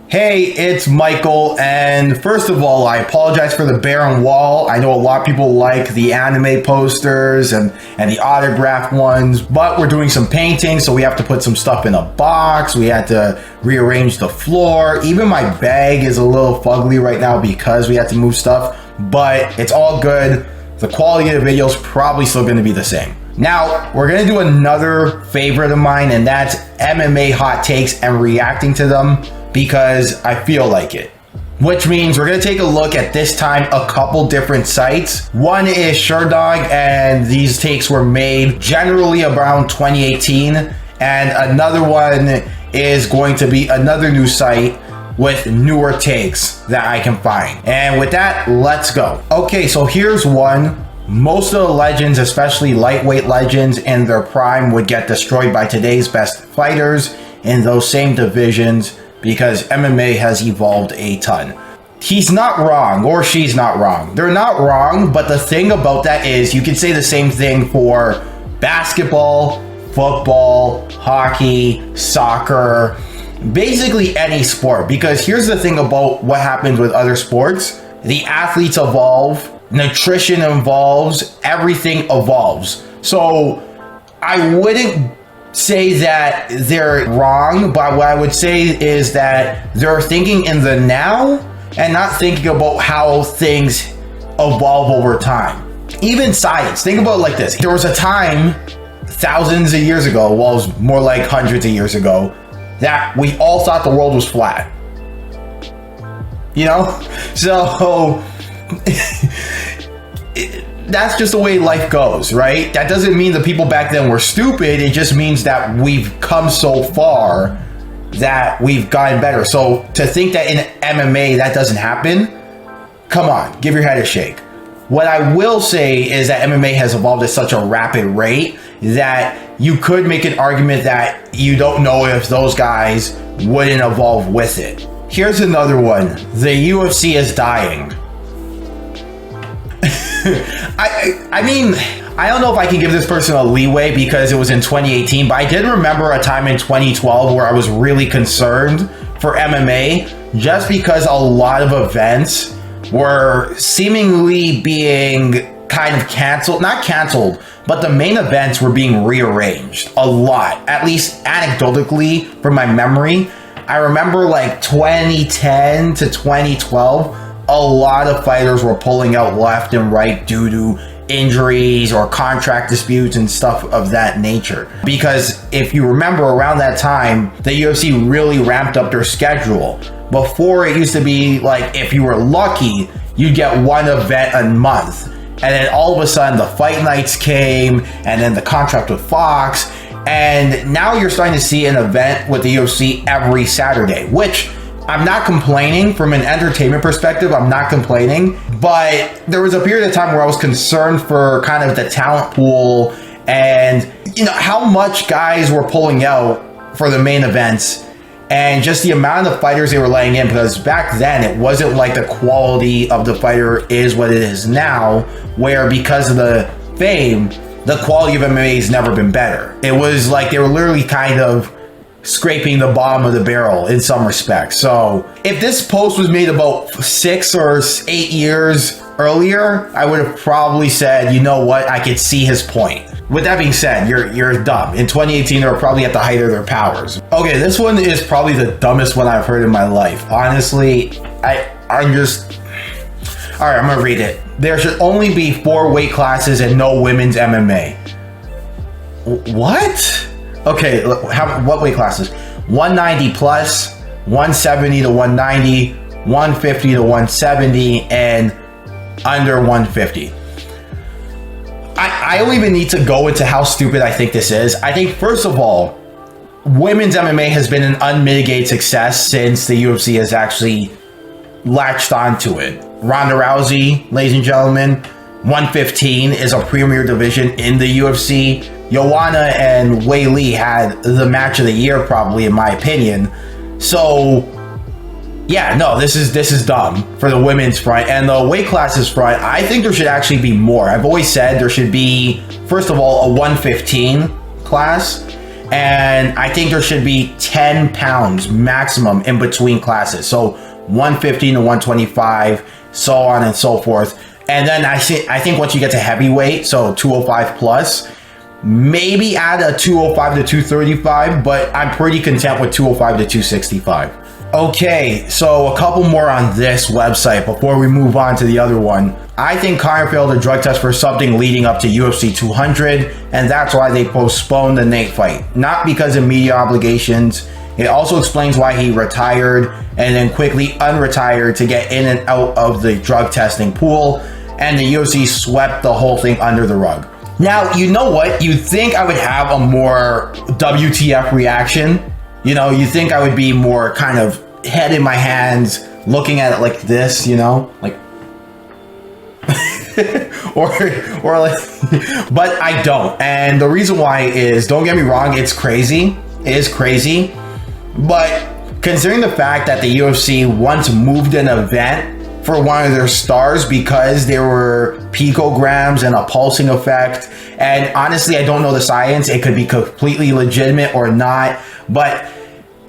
Hey, it's Michael, and first of all, I apologize for the barren wall. I know a lot of people like the anime posters and the autographed ones, but we're doing some painting, so we have to put some stuff in a box. We had to rearrange the floor. Even my bag is a little fugly right now because we had to move stuff, but it's all good. The quality of the video is probably still going to be the same. Now, we're going to do another favorite of mine, and that's MMA hot takes and reacting to them, because I feel like it. Which means we're gonna take a look at this time a couple different sites. One is SureDog, and these takes were made generally around 2018. And another one is going to be another new site with newer takes that I can find. And with that, let's go. Okay, so here's one. Most of the legends, especially lightweight legends in their prime, would get destroyed by today's best fighters in those same divisions, because MMA has evolved a ton. He's not wrong, or she's not wrong. They're not wrong, but the thing about that is you can say the same thing for basketball, football, hockey, soccer, basically any sport. Because here's the thing about what happens with other sports. The athletes evolve, nutrition evolves, everything evolves. So I wouldn't say that they're wrong, but what I would say is that they're thinking in the now and not thinking about how things evolve over time. Even science, think about it like this. There was a time thousands of years ago, well, it was more like hundreds of years ago, that we all thought the world was flat. You know? So that's just the way life goes, right? That doesn't mean the people back then were stupid. It just means that we've come so far that we've gotten better. So to think that in MMA that doesn't happen, come on, give your head a shake. What I will say is that MMA has evolved at such a rapid rate that you could make an argument that you don't know if those guys wouldn't evolve with it. Here's another one. The UFC is dying. I mean, I don't know if I can give this person a leeway because it was in 2018, but I did remember a time in 2012 where I was really concerned for MMA just because a lot of events were seemingly being kind of canceled, not canceled, but the main events were being rearranged a lot, at least anecdotally from my memory. I remember like 2010 to 2012, a lot of fighters were pulling out left and right due to injuries or contract disputes and stuff of that nature. Because if you remember, around that time, the UFC really ramped up their schedule. Before, it used to be like, if you were lucky, you'd get one event a month. And then all of a sudden, the fight nights came, and then the contract with Fox. And now you're starting to see an event with the UFC every Saturday, which I'm not complaining from an entertainment perspective. I'm not complaining, but there was a period of time where I was concerned for kind of the talent pool and, you know, how much guys were pulling out for the main events and just the amount of fighters they were laying in, because back then it wasn't like the quality of the fighter is what it is now, where because of the fame, the quality of MMA has never been better. It was like they were literally kind of scraping the bottom of the barrel in some respects. So if this post was made about 6 or 8 years earlier, I would have probably said, you know what, I could see his point. With that being said, you're dumb. In 2018, they were probably at the height of their powers. Okay, this one is probably the dumbest one I've heard in my life. Honestly, I'm just... All right, I'm gonna read it. There should only be 4 weight classes and no women's MMA. What? Okay, what weight classes? 190 plus, 170 to 190, 150 to 170, and under 150. I don't even need to go into how stupid I think this is. I think, first of all, women's MMA has been an unmitigated success since the UFC has actually latched onto it. Ronda Rousey, ladies and gentlemen, 115 is a premier division in the UFC. Joanna and Wei Li had the match of the year, probably, in my opinion. So yeah, no, this is dumb for the women's front. And the weight classes front, I think there should actually be more. I've always said there should be, first of all, a 115 class, And I think there should be 10 pounds maximum in between classes. So 115 to 125, so on and so forth. And then I think once you get to heavyweight, so 205 plus, maybe add a 205 to 235, but I'm pretty content with 205 to 265. Okay, so a couple more on this website before we move on to the other one. I think Conor failed a drug test for something leading up to UFC 200, and that's why they postponed the Nate fight. Not because of media obligations. It also explains why he retired and then quickly unretired to get in and out of the drug testing pool, and the UFC swept the whole thing under the rug. Now, you know what? You'd think I would have a more WTF reaction. You know, you think I would be more kind of head in my hands, looking at it like this, you know, like, or like, but I don't. And the reason why is, don't get me wrong, it's crazy. It is crazy. But considering the fact that the UFC once moved an event for one of their stars because there were picograms and a pulsing effect, and honestly, I don't know the science. It could be completely legitimate or not, but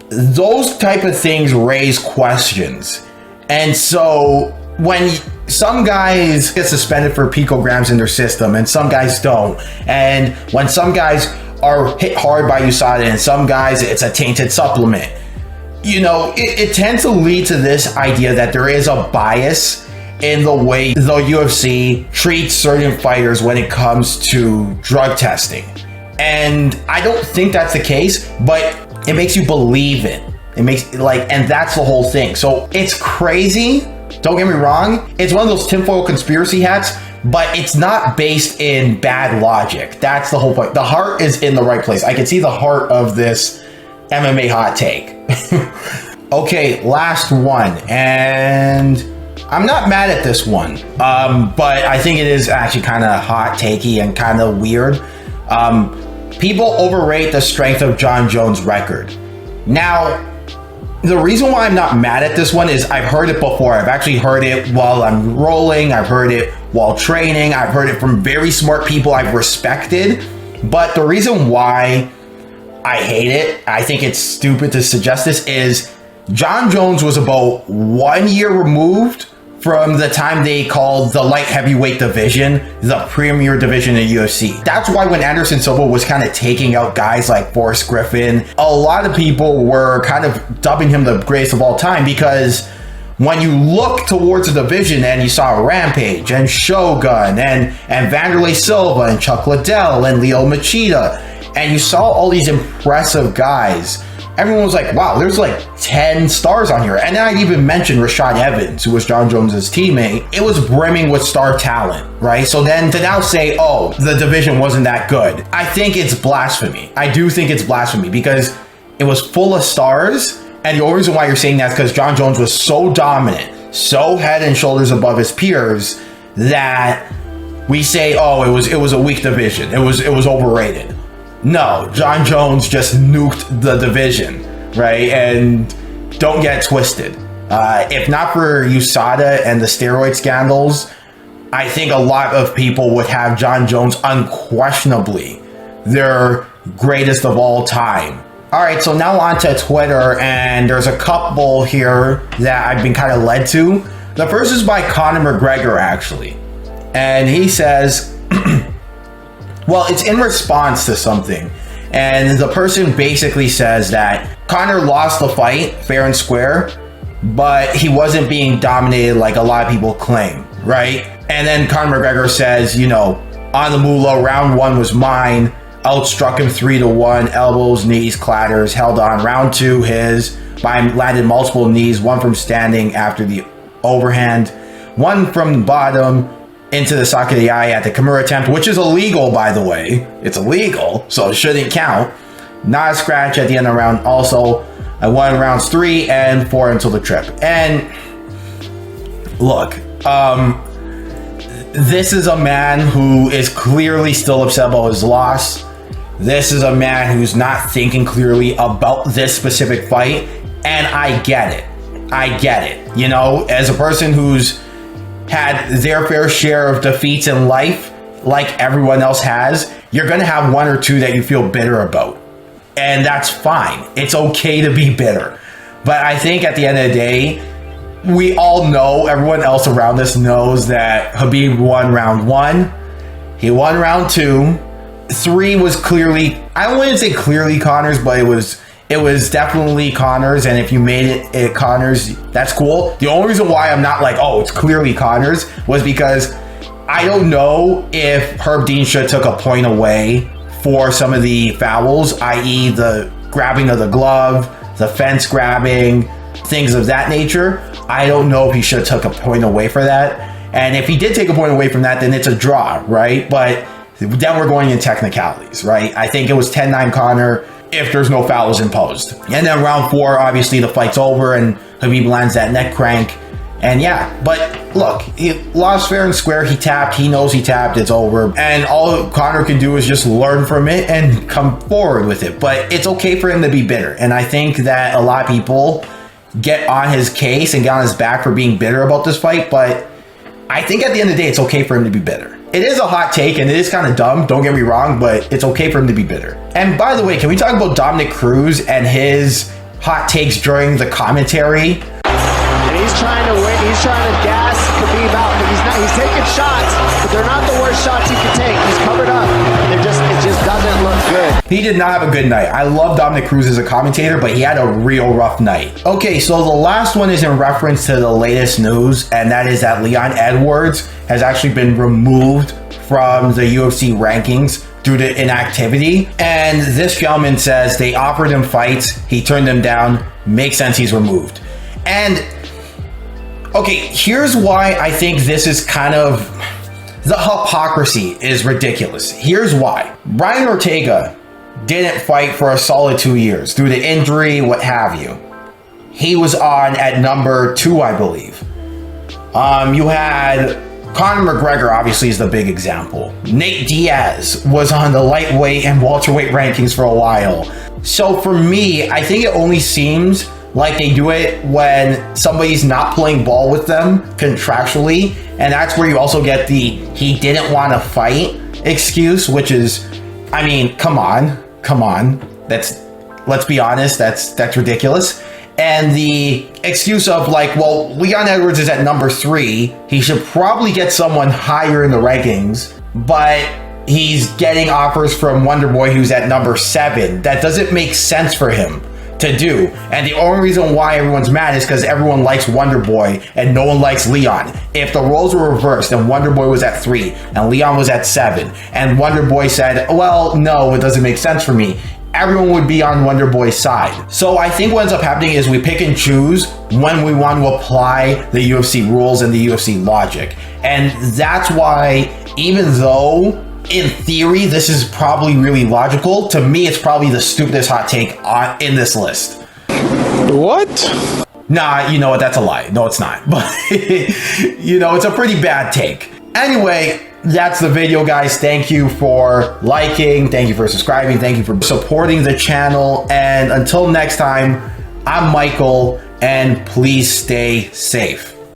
those type of things raise questions. And so when some guys get suspended for picograms in their system and some guys don't, and when some guys are hit hard by USADA and some guys it's a tainted supplement, you know, it tends to lead to this idea that there is a bias in the way the UFC treats certain fighters when it comes to drug testing. And I don't think that's the case, but it makes you believe it. It makes like, and that's the whole thing. So it's crazy. Don't get me wrong. It's one of those tinfoil conspiracy hats, but it's not based in bad logic. That's the whole point. The heart is in the right place. I can see the heart of this MMA hot take. Okay, last one. And I'm not mad at this one, but I think it is actually kind of hot takey and kind of weird. People overrate the strength of Jon Jones' record. Now, the reason why I'm not mad at this one is I've heard it before. I've actually heard it while I'm rolling. I've heard it while training. I've heard it from very smart people I've respected. But the reason why I hate it, I think it's stupid to suggest this, is Jon Jones was about 1 year removed from the time they called the light heavyweight division the premier division in UFC. That's why when Anderson Silva was kind of taking out guys like Forrest Griffin, a lot of people were kind of dubbing him the greatest of all time, because when you look towards the division and you saw Rampage and Shogun and Vanderlei Silva and Chuck Liddell and Leo Machida, and you saw all these impressive guys, everyone was like, wow, there's like 10 stars on here. And I even mentioned Rashad Evans, who was Jon Jones's teammate. It was brimming with star talent, right? So then to now say, oh, the division wasn't that good, I think it's blasphemy. I do think it's blasphemy, because it was full of stars. And the only reason why you're saying that is because Jon Jones was so dominant, so head and shoulders above his peers, that we say, oh, it was a weak division. It was overrated. No, Jon Jones just nuked the division, right? And don't get twisted. If not for USADA and the steroid scandals, I think a lot of people would have Jon Jones unquestionably their greatest of all time. All right, so now on to Twitter, and there's a couple here that I've been kind of led to. The first is by Conor McGregor, actually. And he says, well, it's in response to something. And the person basically says that Conor lost the fight fair and square, but he wasn't being dominated like a lot of people claim, right? And then Conor McGregor says, you know, on the moolah, round one was mine. Outstruck him 3-1, elbows, knees, clatters, held on. Round two, his. Landed multiple knees, one from standing after the overhand, one from the bottom into the socket of the eye at the Kimura attempt, which is illegal, by the way. It's illegal, so it shouldn't count. Not a scratch at the end of the round. Also, I won rounds 3 and 4 until the trip. And look, this is a man who is clearly still upset about his loss. This is a man who's not thinking clearly about this specific fight. And I get it. I get it. You know, as a person who's had their fair share of defeats in life, like everyone else has, you're going to have one or two that you feel bitter about. And that's fine. It's okay to be bitter. But I think at the end of the day, we all know, everyone else around us knows that Khabib won round 1. He won round 2. 3 was clearly, I wouldn't say clearly Conor's, but it was definitely Conor's. And if you made it Conor's, that's cool. The only reason why I'm not like, oh, it's clearly Conor's, was because I don't know if Herb Dean should have took a point away for some of the fouls, i.e. the grabbing of the glove, the fence grabbing, things of that nature. I don't know if he should have took a point away for that. And if he did take a point away from that, then it's a draw, right? But then we're going in technicalities, right? I think it was 10-9 Conor if there's no fouls imposed. And then round 4, obviously the fight's over and Khabib lands that neck crank. And yeah, but look, he lost fair and square. He tapped, he knows he tapped, it's over. And all Conor can do is just learn from it and come forward with it. But it's okay for him to be bitter. And I think that a lot of people get on his case and get on his back for being bitter about this fight. But I think at the end of the day, it's okay for him to be bitter. It is a hot take and it is kind of dumb, don't get me wrong, but it's okay for him to be bitter. And by the way, can we talk about Dominic Cruz and his hot takes during the commentary? And he's trying to win, he's trying to gas Khabib out, but he's taking shots, but they're not the worst shots he can take. He's covered up, and it just doesn't look good. He did not have a good night. I love Dominic Cruz as a commentator, but he had a real rough night. Okay, so the last one is in reference to the latest news, and that is that Leon Edwards has actually been removed from the UFC rankings due to inactivity. And this gentleman says they offered him fights, he turned them down, makes sense he's removed. And okay, here's why I think this is kind of, the hypocrisy is ridiculous. Here's why. Brian Ortega didn't fight for a solid 2 years due to injury, what have you. He was on at number 2, I believe. You had Conor McGregor, obviously, is the big example. Nate Diaz was on the lightweight and welterweight rankings for a while. So for me, I think it only seems like they do it when somebody's not playing ball with them contractually. And that's where you also get the he didn't want to fight excuse, which is, I mean, come on. Let's be honest, that's ridiculous. And the excuse of like, well, Leon Edwards is at number 3. He should probably get someone higher in the rankings, but he's getting offers from Wonderboy who's at number 7. That doesn't make sense for him to do. And the only reason why everyone's mad is because everyone likes Wonderboy and no one likes Leon. If the roles were reversed and Wonderboy was at 3 and Leon was at 7 and Wonderboy said, well, no, it doesn't make sense for me, everyone would be on Wonderboy's side. So I think what ends up happening is we pick and choose when we want to apply the UFC rules and the UFC logic. And that's why, even though in theory this is probably really logical, to me it's probably the stupidest hot take in this list. What? Nah, you know what, that's a lie. No, it's not. But you know, it's a pretty bad take. Anyway, that's the video, guys. Thank you for liking, thank you for subscribing, thank you for supporting the channel, and until next time, I'm Michael, and please stay safe.